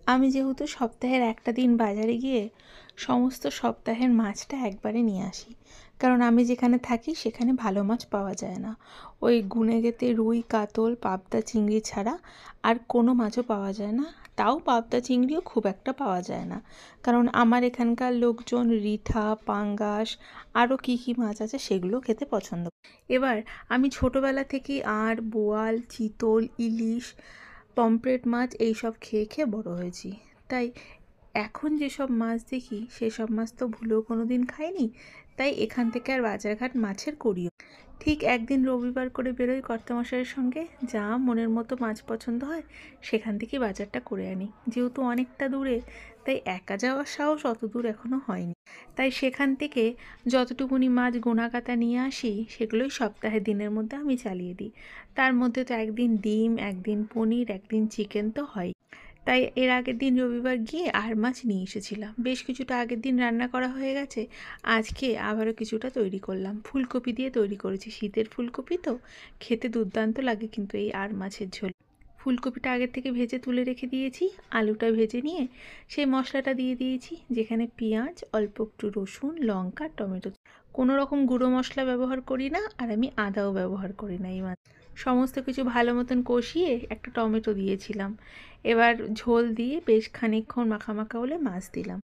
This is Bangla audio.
আমি যেহেতু সপ্তাহের একটা দিন বাজারে গিয়ে সমস্ত সপ্তাহের মাছটা একবারে নিয়ে আসি, কারণ আমি যেখানে থাকি সেখানে ভালো মাছ পাওয়া যায় না। ওই গুনে গেতে রুই, কাতল, পাবদা, চিংড়ি ছাড়া আর কোনো মাছও পাওয়া যায় না। তাও পাবদা চিংড়িও খুব একটা পাওয়া যায় না, কারণ আমার এখানকার লোকজন রিঠা, পাঙ্গাস, আরও কী কী মাছ আছে সেগুলো খেতে পছন্দ করে। এবার আমি ছোটোবেলা থেকেই আর বোয়াল, চিতল, ইলিশ, পমফ্রেট মাছ এইসব খেয়ে খেয়ে বড় হয়েছি। তাই এখন যেসব মাছ দেখি সেসব মাছ তো ভুলেও কোনো দিন খাইনি। তাই এখান থেকে আর বাজারঘাট মাছের করিও। ঠিক একদিন রবিবার করে বেরোই কর্তামশাইয়ের সঙ্গে, যা মনের মতো মাছ পছন্দ হয় সেখান থেকেই বাজারটা করে আনি। যেহেতু অনেকটা দূরে, তাই একা যাওয়ার সাহস অত দূর এখনও হয়নি। তাই সেখান থেকে যতটুকুনি মাছ গোনাকাটা নিয়ে আসি সেগুলোই সপ্তাহের দিনের মধ্যে আমি চালিয়ে দিই। তার মধ্যে তো একদিন ডিম, একদিন পনির, একদিন চিকেন তো হয়। তাই এর আগের দিন রবিবার গিয়ে আর মাছ নিয়ে এসেছিলাম। বেশ কিছুটা আগের দিন রান্না করা হয়ে গেছে, আজকে আবারও কিছুটা তৈরি করলাম। ফুলকপি দিয়ে তৈরি করেছি, শীতের ফুলকপি তো খেতে দুর্দান্ত লাগে কিন্তু এই আর মাছের ঝোল। ফুলকপিটা আগের থেকে ভেজে তুলে রেখে দিয়েছি, আলুটা ভেজে নিয়ে সেই মশলাটা দিয়ে দিয়েছি, যেখানে পেঁয়াজ, অল্প একটু রসুন, লঙ্কা, টমেটো। কোনো রকম গুঁড়ো মশলা ব্যবহার করি না, আর আমি আদাও ব্যবহার করি না এই মাছ। সমস্ত কিছু ভালো মতন কষিয়ে একটা টমেটো দিয়েছিলাম। এবার ঝোল দিয়ে বেশ খানিকক্ষণ মাখা মাখা হলে মাছ দিলাম।